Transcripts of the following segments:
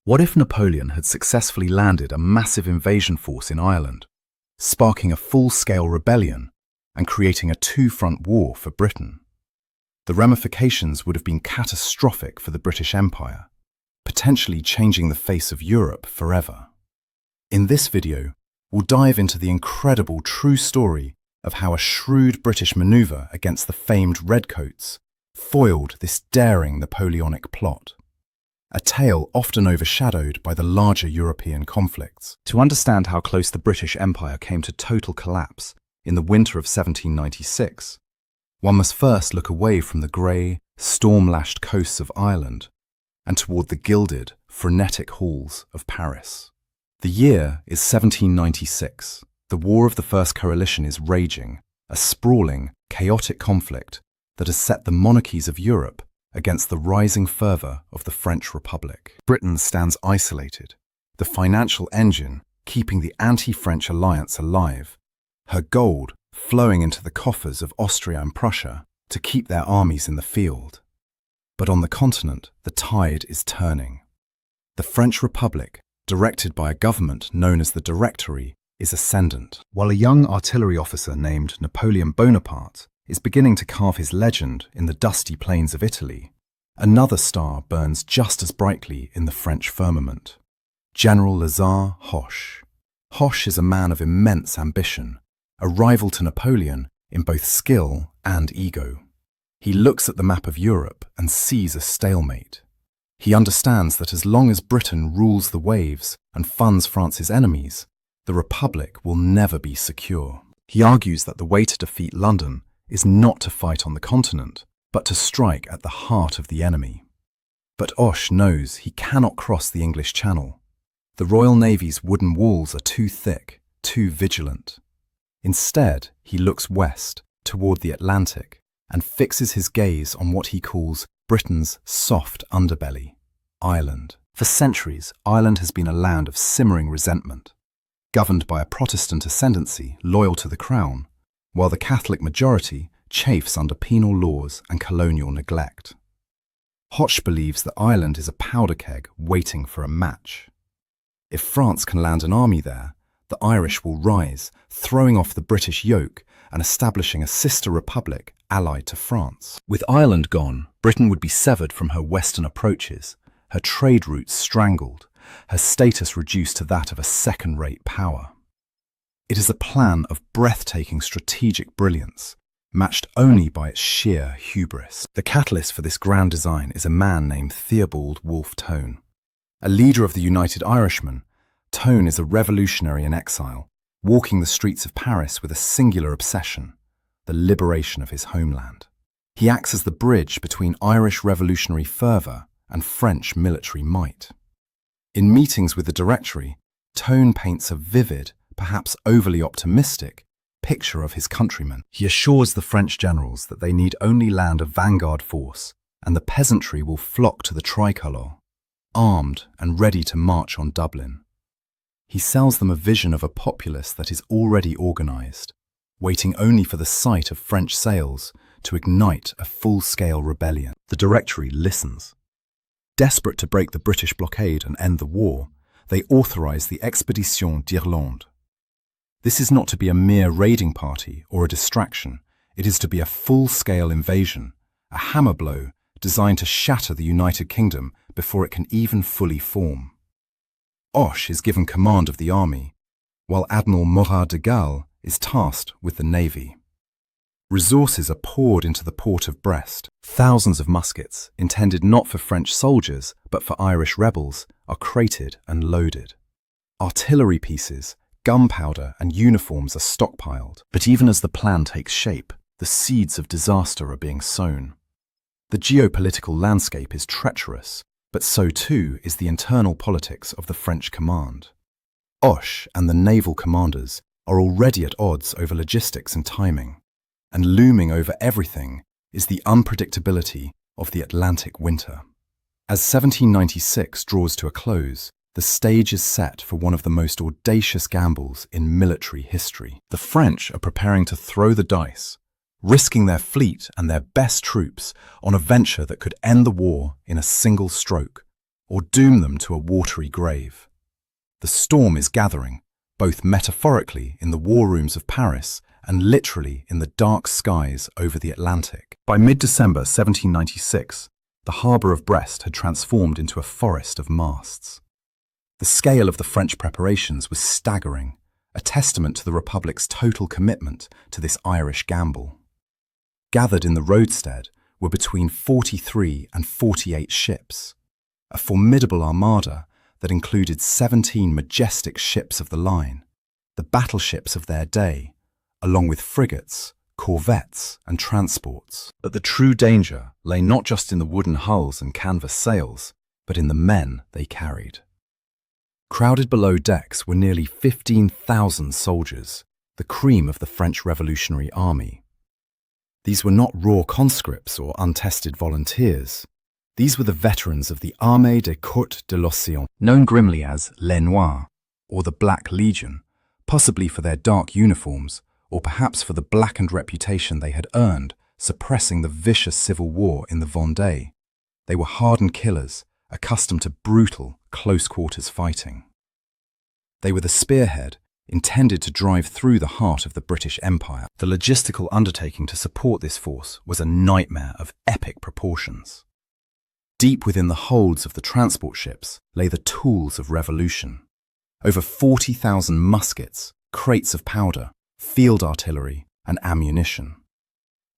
What if Napoleon had successfully landed a massive invasion force in Ireland, sparking a full-scale rebellion and creating a two-front war for Britain? The ramifications would have been catastrophic for the British Empire, potentially changing the face of Europe forever. In this video, we'll dive into the incredible true story of how a shrewd British maneuver against the famed Redcoats foiled this daring Napoleonic plot. A tale often overshadowed by the larger European conflicts. To understand how close the British Empire came to total collapse in the winter of 1796, one must first look away from the grey, storm-lashed coasts of Ireland and toward the gilded, frenetic halls of Paris. The year is 1796. The War of the First Coalition is raging, a sprawling, chaotic conflict that has set the monarchies of Europe against the rising fervour of the French Republic. Britain stands isolated, the financial engine keeping the anti-French alliance alive, her gold flowing into the coffers of Austria and Prussia to keep their armies in the field. But on the continent, the tide is turning. The French Republic, directed by a government known as the Directory, is ascendant, while a young artillery officer named Napoleon Bonaparte is beginning to carve his legend in the dusty plains of Italy. Another star burns just as brightly in the French firmament. General Lazare Hoche. Hoche is a man of immense ambition, a rival to Napoleon in both skill and ego. He looks at the map of Europe and sees a stalemate. He understands that as long as Britain rules the waves and funds France's enemies, the Republic will never be secure. He argues that the way to defeat London is not to fight on the continent, but to strike at the heart of the enemy. But Hoche knows he cannot cross the English Channel. The Royal Navy's wooden walls are too thick, too vigilant. Instead, he looks west, toward the Atlantic, and fixes his gaze on what he calls Britain's soft underbelly, Ireland. For centuries, Ireland has been a land of simmering resentment, governed by a Protestant ascendancy loyal to the Crown, while the Catholic majority chafes under penal laws and colonial neglect. Hoche believes that Ireland is a powder keg waiting for a match. If France can land an army there, the Irish will rise, throwing off the British yoke and establishing a sister republic allied to France. With Ireland gone, Britain would be severed from her western approaches, her trade routes strangled, her status reduced to that of a second-rate power. It is a plan of breathtaking strategic brilliance, matched only by its sheer hubris. The catalyst for this grand design is a man named Theobald Wolfe Tone. A leader of the United Irishmen, Tone is a revolutionary in exile, walking the streets of Paris with a singular obsession: the liberation of his homeland. He acts as the bridge between Irish revolutionary fervour and French military might. In meetings with the Directory, Tone paints a vivid, perhaps overly optimistic, picture of his countrymen. He assures the French generals that they need only land a vanguard force, and the peasantry will flock to the tricolour, armed and ready to march on Dublin. He sells them a vision of a populace that is already organised, waiting only for the sight of French sails to ignite a full-scale rebellion. The Directory listens. Desperate to break the British blockade and end the war, they authorise the Expédition d'Irlande. This is not to be a mere raiding party or a distraction. It is to be a full-scale invasion, a hammer blow designed to shatter the United Kingdom before it can even fully form. Hoche is given command of the army, while Admiral Morat de Galle is tasked with the navy. Resources are poured into the port of Brest. Thousands of muskets, intended not for French soldiers but for Irish rebels, are crated and loaded. Artillery pieces, gunpowder and uniforms are stockpiled. But even as the plan takes shape, the seeds of disaster are being sown. The geopolitical landscape is treacherous, but so too is the internal politics of the French command. Hoche and the naval commanders are already at odds over logistics and timing, and looming over everything is the unpredictability of the Atlantic winter. As 1796 draws to a close, the stage is set for one of the most audacious gambles in military history. The French are preparing to throw the dice, risking their fleet and their best troops on a venture that could end the war in a single stroke, or doom them to a watery grave. The storm is gathering, both metaphorically in the war rooms of Paris and literally in the dark skies over the Atlantic. By mid-December 1796, the harbour of Brest had transformed into a forest of masts. The scale of the French preparations was staggering, a testament to the Republic's total commitment to this Irish gamble. Gathered in the roadstead were between 43 and 48 ships, a formidable armada that included 17 majestic ships of the line, the battleships of their day, along with frigates, corvettes and transports. But the true danger lay not just in the wooden hulls and canvas sails, but in the men they carried. Crowded below decks were nearly 15,000 soldiers, the cream of the French Revolutionary Army. These were not raw conscripts or untested volunteers. These were the veterans of the Armée des Côtes de l'Océan, known grimly as Les Noirs, or the Black Legion, possibly for their dark uniforms, or perhaps for the blackened reputation they had earned suppressing the vicious civil war in the Vendée. They were hardened killers, accustomed to brutal, close-quarters fighting. They were the spearhead, intended to drive through the heart of the British Empire. The logistical undertaking to support this force was a nightmare of epic proportions. Deep within the holds of the transport ships lay the tools of revolution. Over 40,000 muskets, crates of powder, field artillery, and ammunition.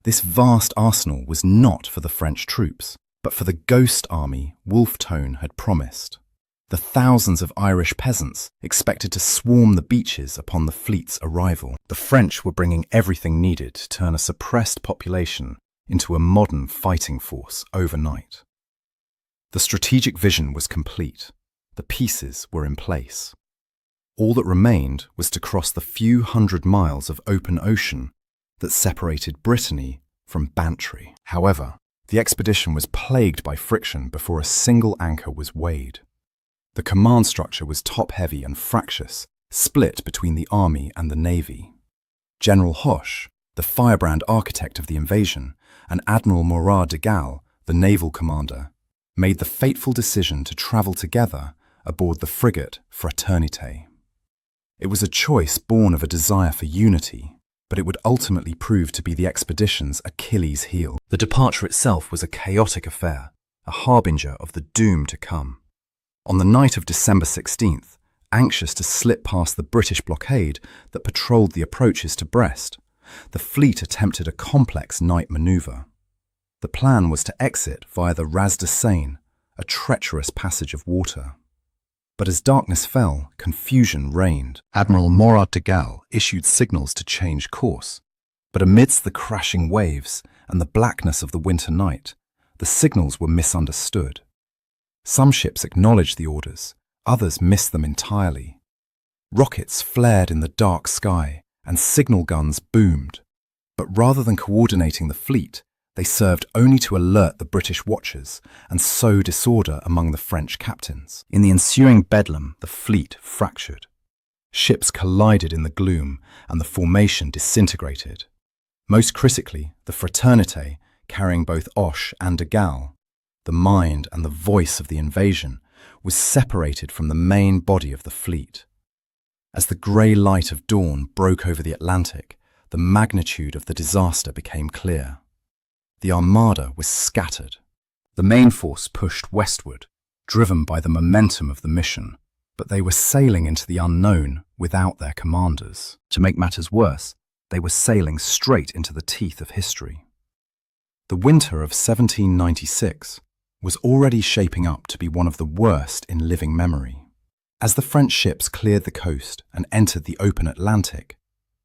This vast arsenal was not for the French troops, but for the ghost army Wolfe Tone had promised. The thousands of Irish peasants expected to swarm the beaches upon the fleet's arrival. The French were bringing everything needed to turn a suppressed population into a modern fighting force overnight. The strategic vision was complete. The pieces were in place. All that remained was to cross the few hundred miles of open ocean that separated Brittany from Bantry. However, the expedition was plagued by friction before a single anchor was weighed. The command structure was top-heavy and fractious, split between the army and the navy. General Hoche, the firebrand architect of the invasion, and Admiral Morat de Galle, the naval commander, made the fateful decision to travel together aboard the frigate Fraternité. It was a choice born of a desire for unity, but it would ultimately prove to be the expedition's Achilles heel. The departure itself was a chaotic affair, a harbinger of the doom to come. On the night of December 16th, anxious to slip past the British blockade that patrolled the approaches to Brest, the fleet attempted a complex night manoeuvre. The plan was to exit via the Raz de Seine, a treacherous passage of water. But as darkness fell, confusion reigned. Admiral Morat de Galle issued signals to change course, but amidst the crashing waves and the blackness of the winter night, the signals were misunderstood. Some ships acknowledged the orders, others missed them entirely. Rockets flared in the dark sky and signal guns boomed, but rather than coordinating the fleet, they served only to alert the British watchers and sow disorder among the French captains. In the ensuing bedlam, the fleet fractured. Ships collided in the gloom and the formation disintegrated. Most critically, the Fraternité, carrying both Hoche and de Galle, the mind and the voice of the invasion, was separated from the main body of the fleet. As the grey light of dawn broke over the Atlantic, the magnitude of the disaster became clear. The armada was scattered. The main force pushed westward, driven by the momentum of the mission, but they were sailing into the unknown without their commanders. To make matters worse, they were sailing straight into the teeth of history. The winter of 1796 was already shaping up to be one of the worst in living memory. As the French ships cleared the coast and entered the open Atlantic,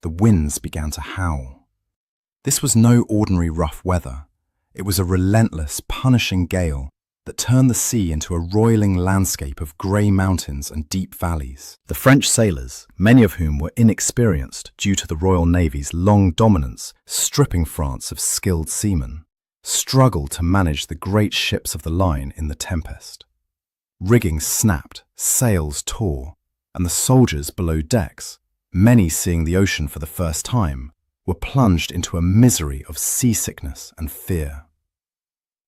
the winds began to howl. This was no ordinary rough weather. It was a relentless, punishing gale that turned the sea into a roiling landscape of grey mountains and deep valleys. The French sailors, many of whom were inexperienced due to the Royal Navy's long dominance stripping France of skilled seamen, struggled to manage the great ships of the line in the tempest. Rigging snapped, sails tore, and the soldiers below decks, many seeing the ocean for the first time, were plunged into a misery of seasickness and fear.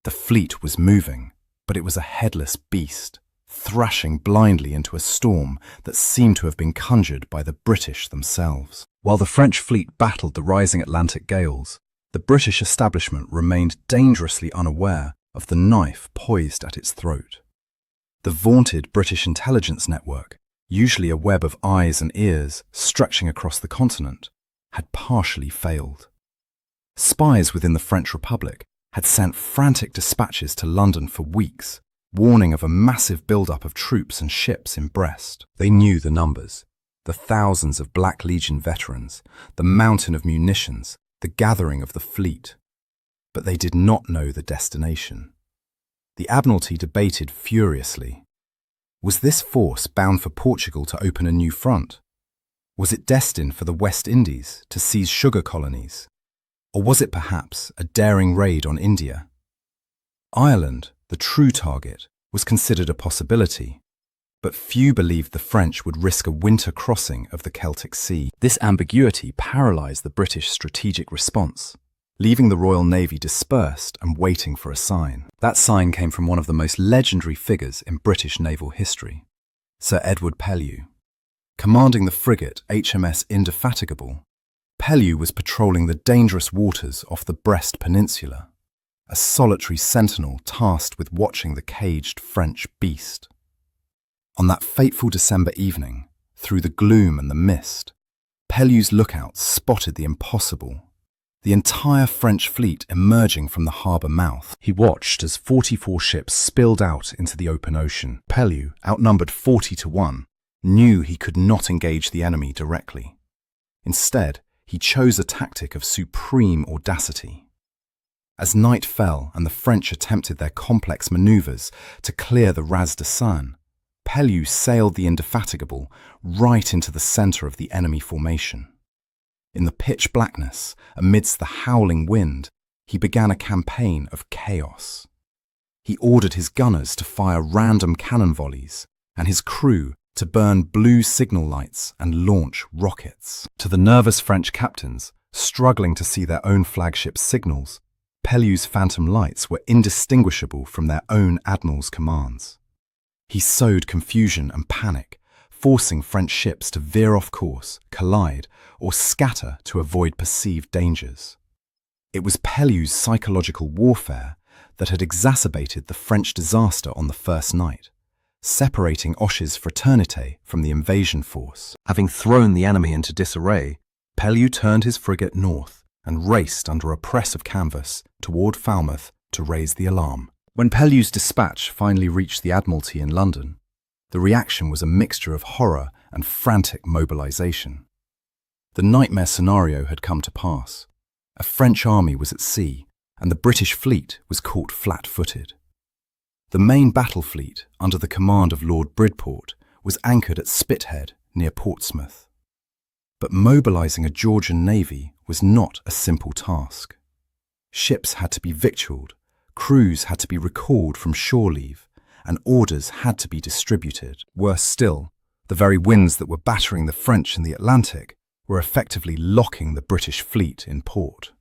The fleet was moving, but it was a headless beast, thrashing blindly into a storm that seemed to have been conjured by the British themselves. While the French fleet battled the rising Atlantic gales, the British establishment remained dangerously unaware of the knife poised at its throat. The vaunted British intelligence network, usually a web of eyes and ears stretching across the continent, had partially failed. Spies within the French Republic had sent frantic dispatches to London for weeks, warning of a massive build-up of troops and ships in Brest. They knew the numbers, the thousands of Black Legion veterans, the mountain of munitions, the gathering of the fleet. But they did not know the destination. The Admiralty debated furiously. Was this force bound for Portugal to open a new front? Was it destined for the West Indies to seize sugar colonies? Or was it perhaps a daring raid on India? Ireland, the true target, was considered a possibility, but few believed the French would risk a winter crossing of the Celtic Sea. This ambiguity paralysed the British strategic response, leaving the Royal Navy dispersed and waiting for a sign. That sign came from one of the most legendary figures in British naval history, Sir Edward Pellew. Commanding the frigate HMS Indefatigable, Pellew was patrolling the dangerous waters off the Brest Peninsula, a solitary sentinel tasked with watching the caged French beast. On that fateful December evening, through the gloom and the mist, Pellew's lookout spotted the impossible, the entire French fleet emerging from the harbour mouth. He watched as 44 ships spilled out into the open ocean. Pellew, outnumbered 40-1, knew he could not engage the enemy directly. Instead, he chose a tactic of supreme audacity. As night fell and the French attempted their complex manoeuvres to clear the Ras de Seine, Pellew sailed the Indefatigable right into the centre of the enemy formation. In the pitch blackness, amidst the howling wind, he began a campaign of chaos. He ordered his gunners to fire random cannon volleys and his crew to burn blue signal lights and launch rockets. To the nervous French captains, struggling to see their own flagship's signals, Pellew's phantom lights were indistinguishable from their own admiral's commands. He sowed confusion and panic, forcing French ships to veer off course, collide, or scatter to avoid perceived dangers. It was Pellew's psychological warfare that had exacerbated the French disaster on the first night, separating Hoche's fraternité from the invasion force. Having thrown the enemy into disarray, Pellew turned his frigate north and raced under a press of canvas toward Falmouth to raise the alarm. When Pellew's dispatch finally reached the Admiralty in London, the reaction was a mixture of horror and frantic mobilization. The nightmare scenario had come to pass. A French army was at sea, and the British fleet was caught flat-footed. The main battle fleet, under the command of Lord Bridport, was anchored at Spithead, near Portsmouth. But mobilizing a Georgian navy was not a simple task. Ships had to be victualled, crews had to be recalled from shore leave, and orders had to be distributed. Worse still, the very winds that were battering the French in the Atlantic were effectively locking the British fleet in port.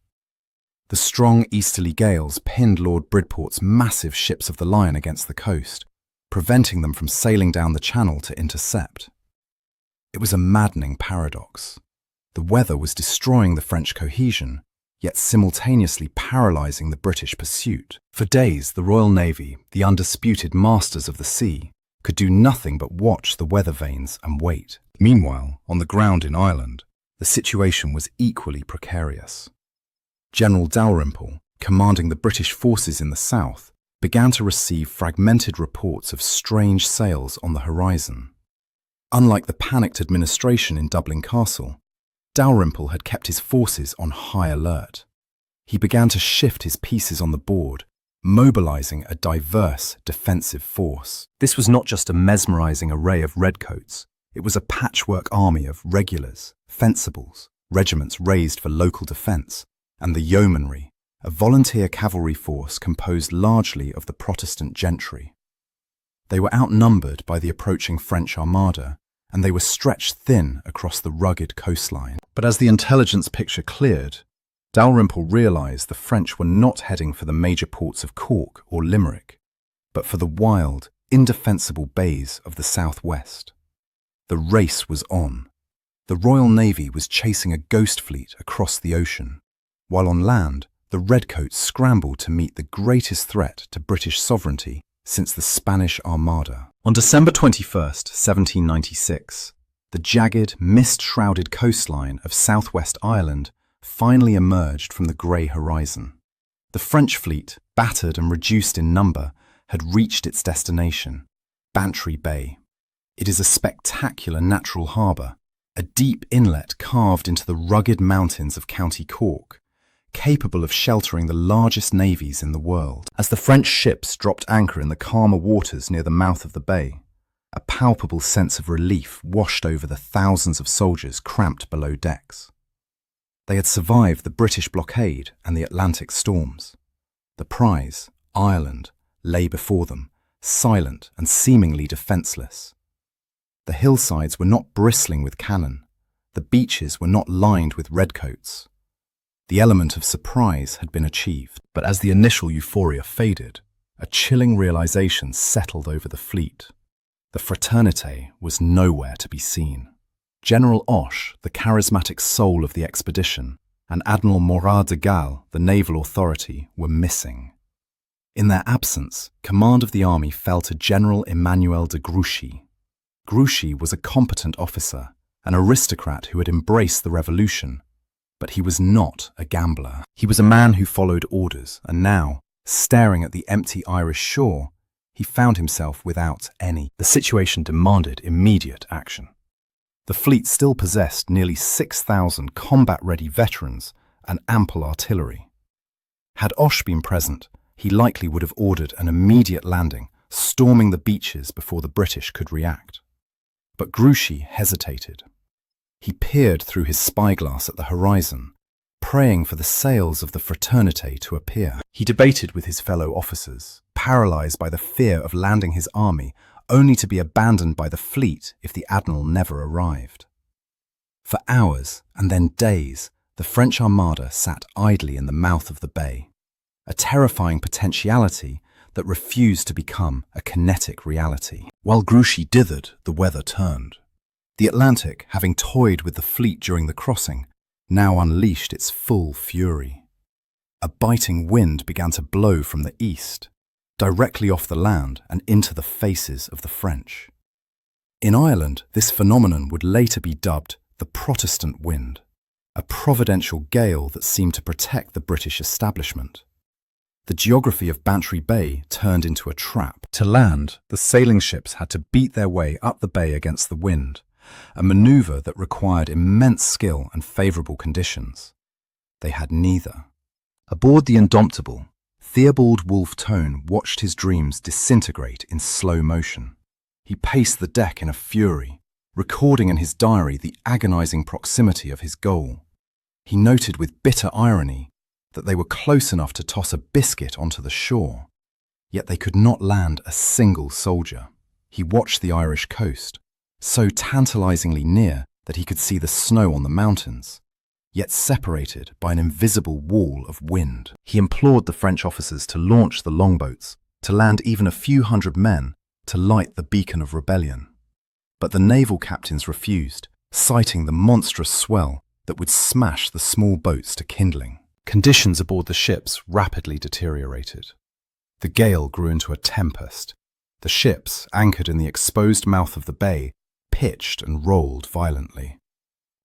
The strong easterly gales pinned Lord Bridport's massive ships of the line against the coast, preventing them from sailing down the channel to intercept. It was a maddening paradox. The weather was destroying the French cohesion, yet simultaneously paralysing the British pursuit. For days, the Royal Navy, the undisputed masters of the sea, could do nothing but watch the weather vanes and wait. Meanwhile, on the ground in Ireland, the situation was equally precarious. General Dalrymple, commanding the British forces in the south, began to receive fragmented reports of strange sails on the horizon. Unlike the panicked administration in Dublin Castle, Dalrymple had kept his forces on high alert. He began to shift his pieces on the board, mobilizing a diverse defensive force. This was not just a mesmerizing array of redcoats. It was a patchwork army of regulars, fencibles, regiments raised for local defense, and the yeomanry, a volunteer cavalry force composed largely of the Protestant gentry. They were outnumbered by the approaching French armada, and they were stretched thin across the rugged coastline. But as the intelligence picture cleared, Dalrymple realized the French were not heading for the major ports of Cork or Limerick, but for the wild, indefensible bays of the southwest. The race was on. The Royal Navy was chasing a ghost fleet across the ocean, while on land, the Redcoats scrambled to meet the greatest threat to British sovereignty since the Spanish Armada. On December 21st, 1796, the jagged, mist-shrouded coastline of southwest Ireland finally emerged from the grey horizon. The French fleet, battered and reduced in number, had reached its destination, Bantry Bay. It is a spectacular natural harbour, a deep inlet carved into the rugged mountains of County Cork, capable of sheltering the largest navies in the world. As the French ships dropped anchor in the calmer waters near the mouth of the bay, a palpable sense of relief washed over the thousands of soldiers cramped below decks. They had survived the British blockade and the Atlantic storms. The prize, Ireland, lay before them, silent and seemingly defenceless. The hillsides were not bristling with cannon. The beaches were not lined with redcoats. The element of surprise had been achieved, but as the initial euphoria faded, a chilling realization settled over the fleet. The Fraternité was nowhere to be seen. General Osh, the charismatic soul of the expedition, and Admiral Morat de Galle, the naval authority, were missing. In their absence, command of the army fell to General Emmanuel de Grouchy. Grouchy was a competent officer, an aristocrat who had embraced the revolution, but he was not a gambler. He was a man who followed orders, and now, staring at the empty Irish shore, he found himself without any. The situation demanded immediate action. The fleet still possessed nearly 6,000 combat-ready veterans and ample artillery. Had Osh been present, he likely would have ordered an immediate landing, storming the beaches before the British could react. But Grouchy hesitated. He peered through his spyglass at the horizon, praying for the sails of the Fraternité to appear. He debated with his fellow officers, paralyzed by the fear of landing his army, only to be abandoned by the fleet if the admiral never arrived. For hours, and then days, the French Armada sat idly in the mouth of the bay, a terrifying potentiality that refused to become a kinetic reality. While Grouchy dithered, the weather turned. The Atlantic, having toyed with the fleet during the crossing, now unleashed its full fury. A biting wind began to blow from the east, directly off the land and into the faces of the French. In Ireland, this phenomenon would later be dubbed the Protestant wind, a providential gale that seemed to protect the British establishment. The geography of Bantry Bay turned into a trap. To land, the sailing ships had to beat their way up the bay against the wind, a maneuver that required immense skill and favourable conditions. They had neither. Aboard the Indomitable, Theobald Wolfe Tone watched his dreams disintegrate in slow motion. He paced the deck in a fury, recording in his diary the agonizing proximity of his goal. He noted with bitter irony that they were close enough to toss a biscuit onto the shore, yet they could not land a single soldier. He watched the Irish coast, so tantalizingly near that he could see the snow on the mountains, yet separated by an invisible wall of wind. He implored the French officers to launch the longboats, to land even a few hundred men, to light the beacon of rebellion. But the naval captains refused, citing the monstrous swell that would smash the small boats to kindling. Conditions aboard the ships rapidly deteriorated. The gale grew into a tempest. The ships, anchored in the exposed mouth of the bay, pitched and rolled violently.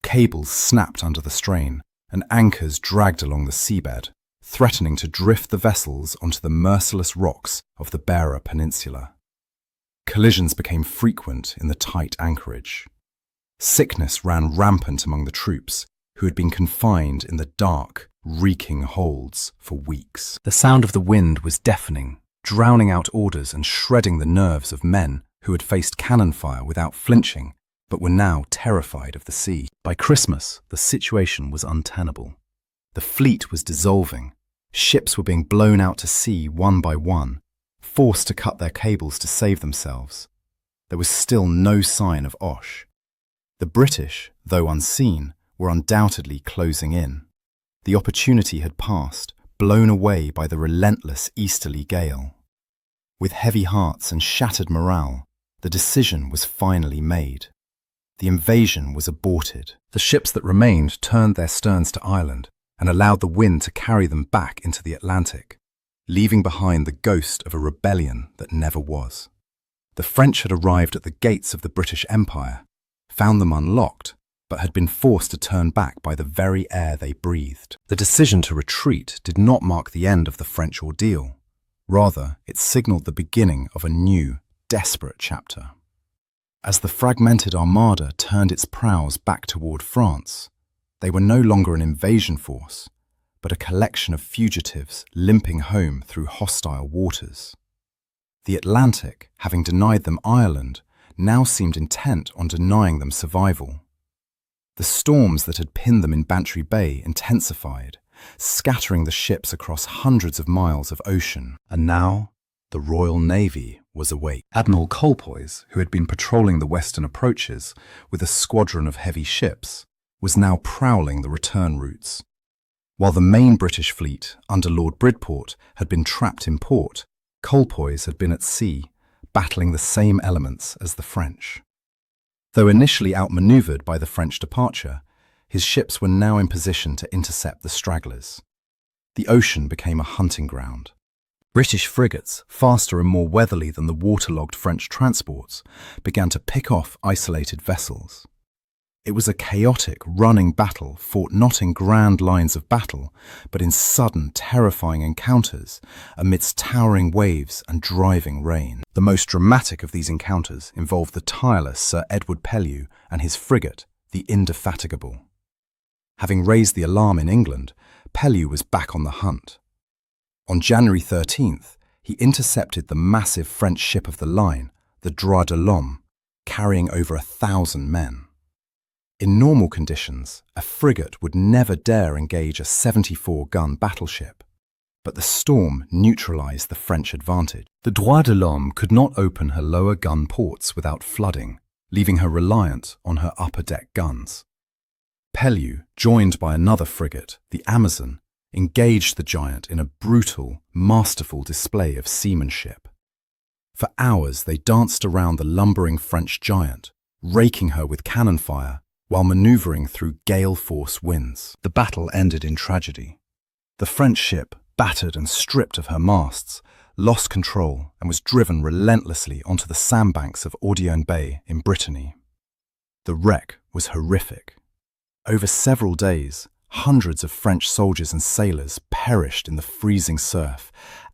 Cables snapped under the strain, and anchors dragged along the seabed, threatening to drift the vessels onto the merciless rocks of the Beara Peninsula. Collisions became frequent in the tight anchorage. Sickness ran rampant among the troops, who had been confined in the dark, reeking holds for weeks. The sound of the wind was deafening, drowning out orders and shredding the nerves of men who had faced cannon fire without flinching, but were now terrified of the sea. By Christmas, the situation was untenable. The fleet was dissolving. Ships were being blown out to sea one by one, forced to cut their cables to save themselves. There was still no sign of Osh. The British, though unseen, were undoubtedly closing in. The opportunity had passed, blown away by the relentless easterly gale. With heavy hearts and shattered morale, the decision was finally made. The invasion was aborted. The ships that remained turned their sterns to Ireland and allowed the wind to carry them back into the Atlantic, leaving behind the ghost of a rebellion that never was. The French had arrived at the gates of the British Empire, found them unlocked, but had been forced to turn back by the very air they breathed. The decision to retreat did not mark the end of the French ordeal. Rather, it signaled the beginning of a new, desperate chapter. As the fragmented armada turned its prows back toward France, they were no longer an invasion force, but a collection of fugitives limping home through hostile waters. The Atlantic, having denied them Ireland, now seemed intent on denying them survival. The storms that had pinned them in Bantry Bay intensified, scattering the ships across hundreds of miles of ocean. And now, the Royal Navy was awake. Admiral Colpoys, who had been patrolling the western approaches with a squadron of heavy ships, was now prowling the return routes. While the main British fleet, under Lord Bridport, had been trapped in port, Colpoys had been at sea, battling the same elements as the French. Though initially outmaneuvered by the French departure, his ships were now in position to intercept the stragglers. The ocean became a hunting ground. British frigates, faster and more weatherly than the waterlogged French transports, began to pick off isolated vessels. It was a chaotic, running battle fought not in grand lines of battle, but in sudden, terrifying encounters amidst towering waves and driving rain. The most dramatic of these encounters involved the tireless Sir Edward Pellew and his frigate, the Indefatigable. Having raised the alarm in England, Pellew was back on the hunt. On January 13th, he intercepted the massive French ship of the line, the Droit de l'Homme, carrying over 1,000 men. In normal conditions, a frigate would never dare engage a 74-gun battleship, but the storm neutralized the French advantage. The Droit de l'Homme could not open her lower gun ports without flooding, leaving her reliant on her upper deck guns. Pellew, joined by another frigate, the Amazon, engaged the giant in a brutal, masterful display of seamanship. For hours they danced around the lumbering French giant, raking her with cannon fire, while maneuvering through gale-force winds. The battle ended in tragedy. The French ship, battered and stripped of her masts, lost control and was driven relentlessly onto the sandbanks of Ordeon Bay in Brittany. The wreck was horrific. Over several days, hundreds of French soldiers and sailors perished in the freezing surf,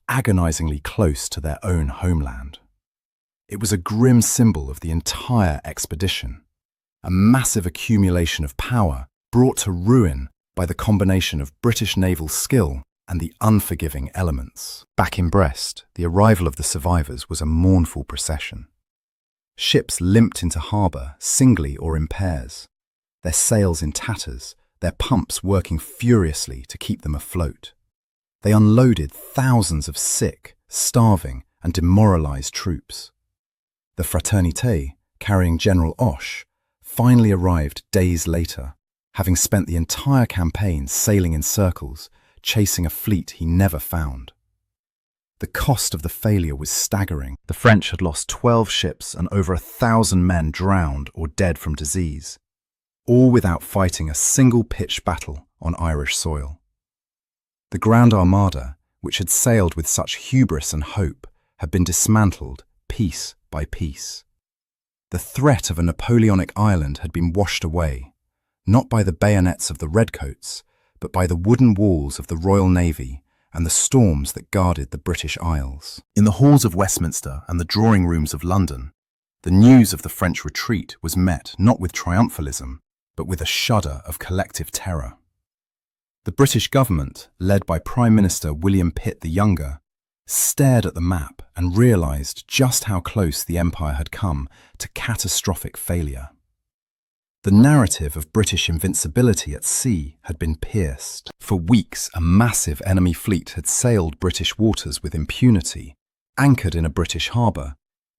agonizingly close to their own homeland. It was a grim symbol of the entire expedition, a massive accumulation of power brought to ruin by the combination of British naval skill and the unforgiving elements. Back in Brest, the arrival of the survivors was a mournful procession. Ships limped into harbour singly or in pairs, their sails in tatters, their pumps working furiously to keep them afloat. They unloaded thousands of sick, starving and demoralised troops. The Fraternité, carrying General Hoche, finally arrived days later, having spent the entire campaign sailing in circles, chasing a fleet he never found. The cost of the failure was staggering. The French had lost 12 ships and over 1,000 men drowned or dead from disease, all without fighting a single pitched battle on Irish soil. The Grand Armada, which had sailed with such hubris and hope, had been dismantled piece by piece. The threat of a Napoleonic Ireland had been washed away, not by the bayonets of the Redcoats, but by the wooden walls of the Royal Navy and the storms that guarded the British Isles. In the halls of Westminster and the drawing rooms of London, the news of the French retreat was met not with triumphalism, but with a shudder of collective terror. The British government, led by Prime Minister William Pitt the Younger, stared at the map and realised just how close the Empire had come to catastrophic failure. The narrative of British invincibility at sea had been pierced. For weeks, a massive enemy fleet had sailed British waters with impunity, anchored in a British harbour,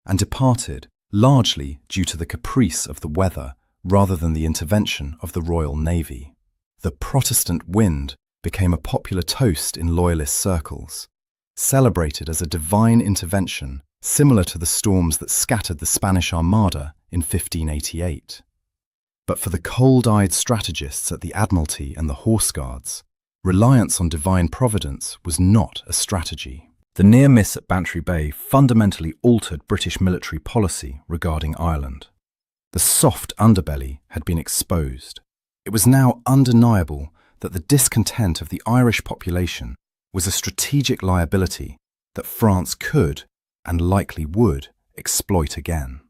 and departed largely due to the caprice of the weather rather than the intervention of the Royal Navy. The Protestant wind became a popular toast in loyalist circles, celebrated as a divine intervention similar to the storms that scattered the Spanish Armada in 1588. But for the cold-eyed strategists at the Admiralty and the Horse Guards, reliance on divine providence was not a strategy. The near miss at Bantry Bay fundamentally altered British military policy regarding Ireland. The soft underbelly had been exposed. It was now undeniable that the discontent of the Irish population was a strategic liability that France could, and likely would, exploit again.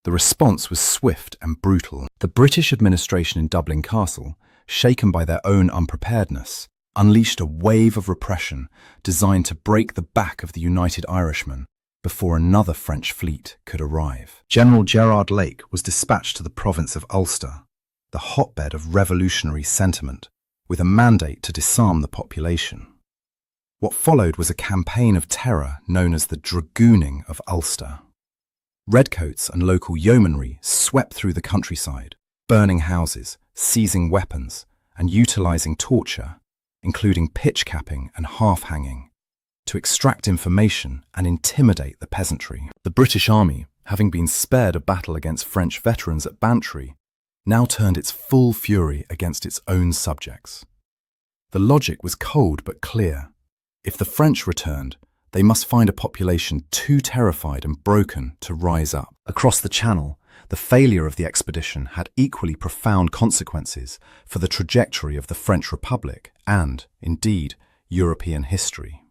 The response was swift and brutal. The British administration in Dublin Castle, shaken by their own unpreparedness, unleashed a wave of repression designed to break the back of the United Irishmen before another French fleet could arrive. General Gerard Lake was dispatched to the province of Ulster, the hotbed of revolutionary sentiment, with a mandate to disarm the population. What followed was a campaign of terror known as the Dragooning of Ulster. Redcoats and local yeomanry swept through the countryside, burning houses, seizing weapons, and utilising torture, including pitch-capping and half-hanging, to extract information and intimidate the peasantry. The British Army, having been spared a battle against French veterans at Bantry, now turned its full fury against its own subjects. The logic was cold but clear. If the French returned, they must find a population too terrified and broken to rise up. Across the Channel, the failure of the expedition had equally profound consequences for the trajectory of the French Republic and, indeed, European history.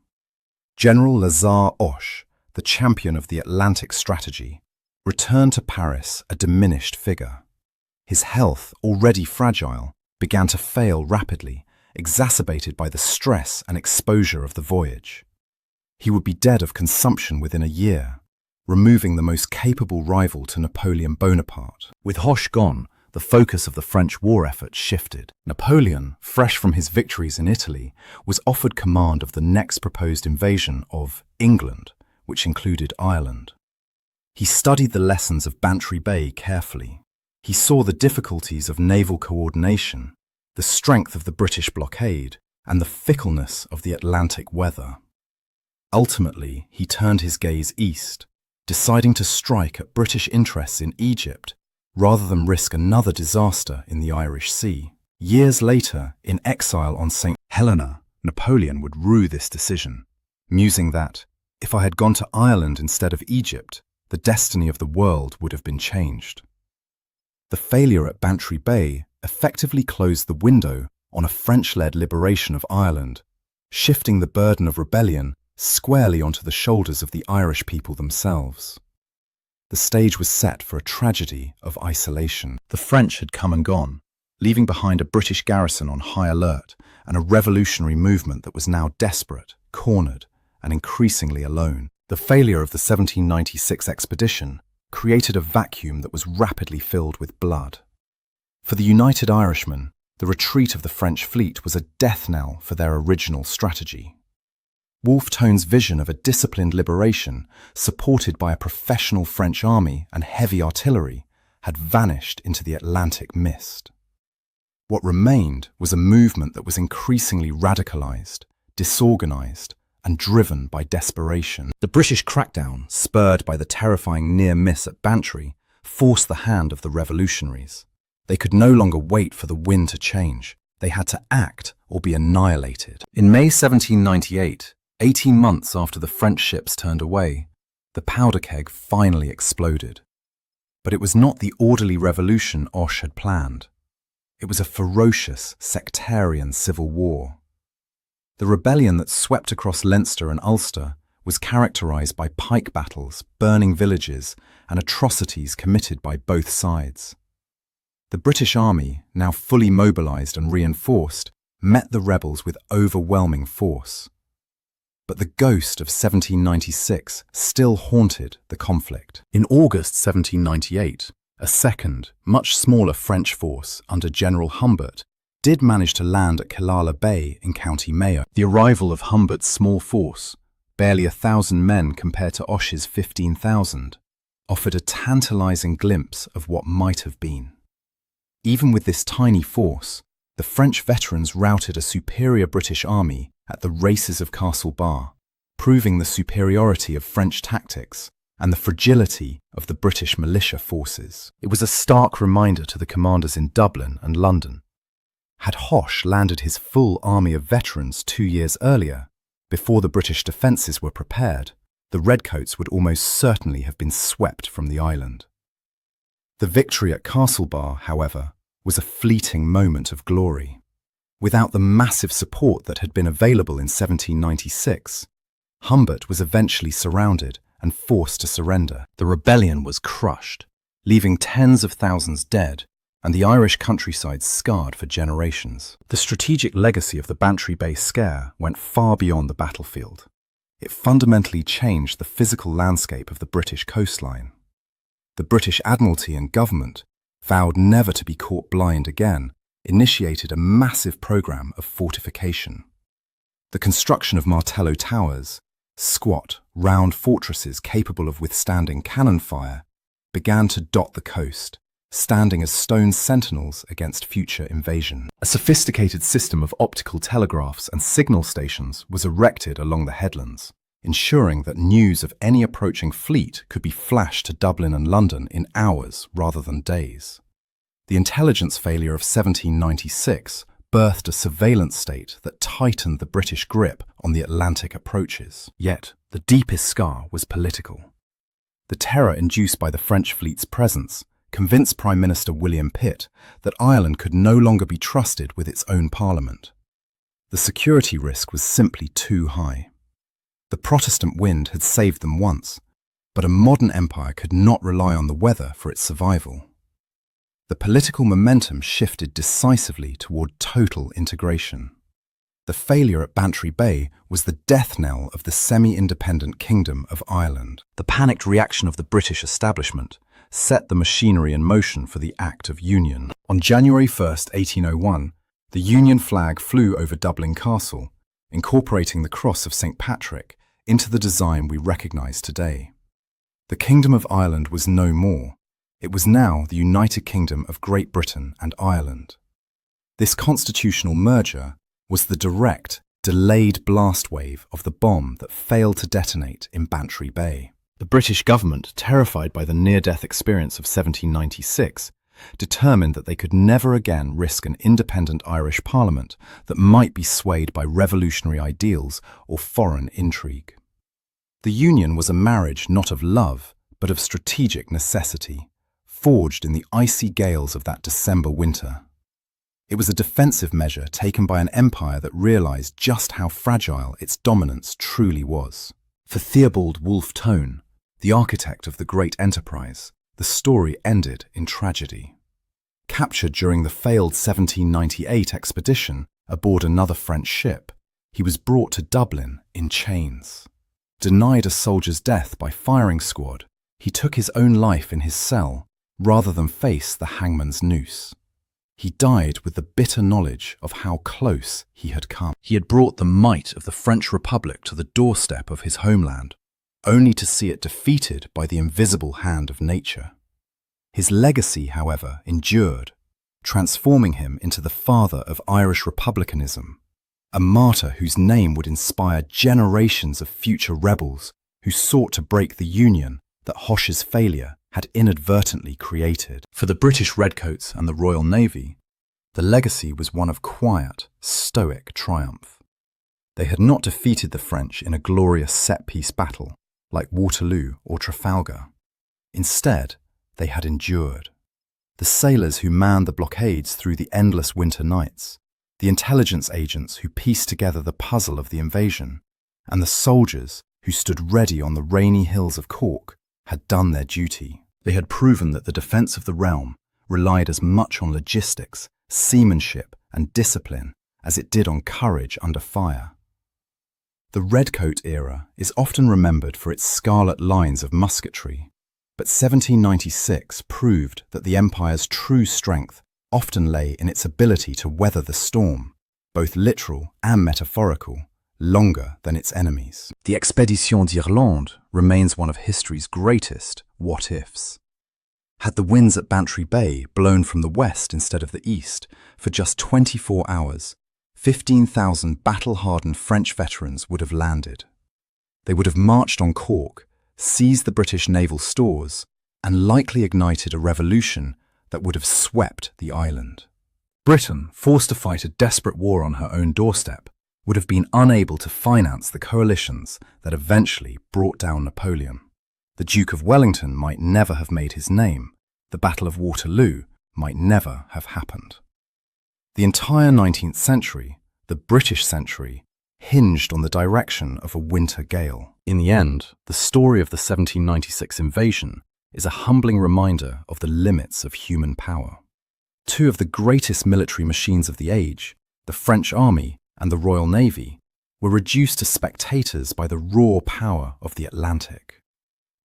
General Lazare Hoche, the champion of the Atlantic strategy, returned to Paris a diminished figure. His health, already fragile, began to fail rapidly, exacerbated by the stress and exposure of the voyage. He would be dead of consumption within a year, removing the most capable rival to Napoleon Bonaparte. With Hoche gone, the focus of the French war effort shifted. Napoleon, fresh from his victories in Italy, was offered command of the next proposed invasion of England, which included Ireland. He studied the lessons of Bantry Bay carefully. He saw the difficulties of naval coordination, the strength of the British blockade, and the fickleness of the Atlantic weather. Ultimately, he turned his gaze east, deciding to strike at British interests in Egypt rather than risk another disaster in the Irish Sea. Years later, in exile on St. Helena, Napoleon would rue this decision, musing that, if I had gone to Ireland instead of Egypt, the destiny of the world would have been changed. The failure at Bantry Bay effectively closed the window on a French-led liberation of Ireland, shifting the burden of rebellion squarely onto the shoulders of the Irish people themselves. The stage was set for a tragedy of isolation. The French had come and gone, leaving behind a British garrison on high alert and a revolutionary movement that was now desperate, cornered, and increasingly alone. The failure of the 1796 expedition created a vacuum that was rapidly filled with blood. For the United Irishmen, the retreat of the French fleet was a death knell for their original strategy. Wolfe Tone's vision of a disciplined liberation, supported by a professional French army and heavy artillery, had vanished into the Atlantic mist. What remained was a movement that was increasingly radicalized, disorganized, and driven by desperation. The British crackdown, spurred by the terrifying near miss at Bantry, forced the hand of the revolutionaries. They could no longer wait for the wind to change. They had to act or be annihilated. In May 1798, 18 months after the French ships turned away, the powder keg finally exploded. But it was not the orderly revolution Hoche had planned. It was a ferocious, sectarian civil war. The rebellion that swept across Leinster and Ulster was characterized by pike battles, burning villages, and atrocities committed by both sides. The British Army, now fully mobilized and reinforced, met the rebels with overwhelming force. But the ghost of 1796 still haunted the conflict. In August 1798, a second, much smaller French force under General Humbert did manage to land at Killala Bay in County Mayo. The arrival of Humbert's small force, barely 1,000 men compared to Hoche's 15,000, offered a tantalizing glimpse of what might have been. Even with this tiny force, the French veterans routed a superior British army at the races of Castle Bar, proving the superiority of French tactics and the fragility of the British militia forces. It was a stark reminder to the commanders in Dublin and London. Had Hoche landed his full army of veterans 2 years earlier, before the British defences were prepared, the Redcoats would almost certainly have been swept from the island. The victory at Castlebar, however, was a fleeting moment of glory. Without the massive support that had been available in 1796, Humbert was eventually surrounded and forced to surrender. The rebellion was crushed, leaving tens of thousands dead and the Irish countryside scarred for generations. The strategic legacy of the Bantry Bay scare went far beyond the battlefield. It fundamentally changed the physical landscape of the British coastline. The British Admiralty and government, vowed never to be caught blind again, initiated a massive program of fortification. The construction of Martello towers, squat, round fortresses capable of withstanding cannon fire, began to dot the coast, standing as stone sentinels against future invasion. A sophisticated system of optical telegraphs and signal stations was erected along the headlands, ensuring that news of any approaching fleet could be flashed to Dublin and London in hours rather than days. The intelligence failure of 1796 birthed a surveillance state that tightened the British grip on the Atlantic approaches. Yet, the deepest scar was political. The terror induced by the French fleet's presence convinced Prime Minister William Pitt that Ireland could no longer be trusted with its own parliament. The security risk was simply too high. The Protestant wind had saved them once, but a modern empire could not rely on the weather for its survival. The political momentum shifted decisively toward total integration. The failure at Bantry Bay was the death knell of the semi-independent Kingdom of Ireland. The panicked reaction of the British establishment set the machinery in motion for the Act of Union. On January 1st, 1801, the Union flag flew over Dublin Castle, incorporating the cross of St. Patrick into the design we recognise today. The Kingdom of Ireland was no more. It was now the United Kingdom of Great Britain and Ireland. This constitutional merger was the direct, delayed blast wave of the bomb that failed to detonate in Bantry Bay. The British government, terrified by the near-death experience of 1796, determined that they could never again risk an independent Irish parliament that might be swayed by revolutionary ideals or foreign intrigue. The union was a marriage not of love, but of strategic necessity, forged in the icy gales of that December winter. It was a defensive measure taken by an empire that realized just how fragile its dominance truly was. For Theobald Wolfe Tone, the architect of the great enterprise, the story ended in tragedy. Captured during the failed 1798 expedition aboard another French ship, he was brought to Dublin in chains. Denied a soldier's death by firing squad, he took his own life in his cell rather than face the hangman's noose. He died with the bitter knowledge of how close he had come. He had brought the might of the French Republic to the doorstep of his homeland, only to see it defeated by the invisible hand of nature. His legacy, however, endured, transforming him into the father of Irish republicanism, a martyr whose name would inspire generations of future rebels who sought to break the union that Hoche's failure had inadvertently created. For the British Redcoats and the Royal Navy, the legacy was one of quiet, stoic triumph. They had not defeated the French in a glorious set-piece battle like Waterloo or Trafalgar. Instead, they had endured. The sailors who manned the blockades through the endless winter nights, the intelligence agents who pieced together the puzzle of the invasion, and the soldiers who stood ready on the rainy hills of Cork had done their duty. They had proven that the defence of the realm relied as much on logistics, seamanship, and discipline as it did on courage under fire. The Redcoat era is often remembered for its scarlet lines of musketry, but 1796 proved that the Empire's true strength often lay in its ability to weather the storm, both literal and metaphorical, longer than its enemies. The Expédition d'Irlande remains one of history's greatest what-ifs. Had the winds at Bantry Bay blown from the west instead of the east, for just 24 hours, 15,000 battle-hardened French veterans would have landed. They would have marched on Cork, seized the British naval stores, and likely ignited a revolution that would have swept the island. Britain, forced to fight a desperate war on her own doorstep, would have been unable to finance the coalitions that eventually brought down Napoleon. The Duke of Wellington might never have made his name. The Battle of Waterloo might never have happened. The entire 19th century, the British century, hinged on the direction of a winter gale. In the end, the story of the 1796 invasion is a humbling reminder of the limits of human power. Two of the greatest military machines of the age, the French Army and the Royal Navy, were reduced to spectators by the raw power of the Atlantic.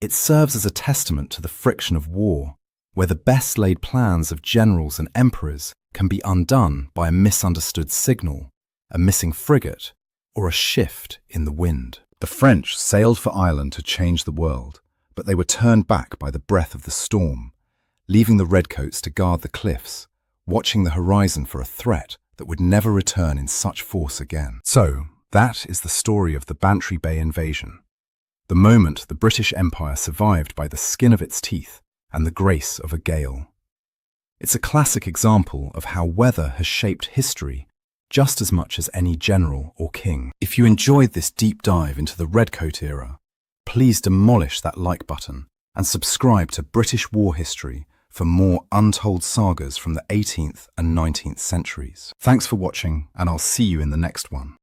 It serves as a testament to the friction of war, where the best-laid plans of generals and emperors can be undone by a misunderstood signal, a missing frigate, or a shift in the wind. The French sailed for Ireland to change the world, but they were turned back by the breath of the storm, leaving the Redcoats to guard the cliffs, watching the horizon for a threat that would never return in such force again. So, that is the story of the Bantry Bay invasion. The moment the British Empire survived by the skin of its teeth and the grace of a gale. It's a classic example of how weather has shaped history just as much as any general or king. If you enjoyed this deep dive into the Redcoat era, please demolish that like button and subscribe to British War History for more untold sagas from the 18th and 19th centuries. Thanks for watching, and I'll see you in the next one.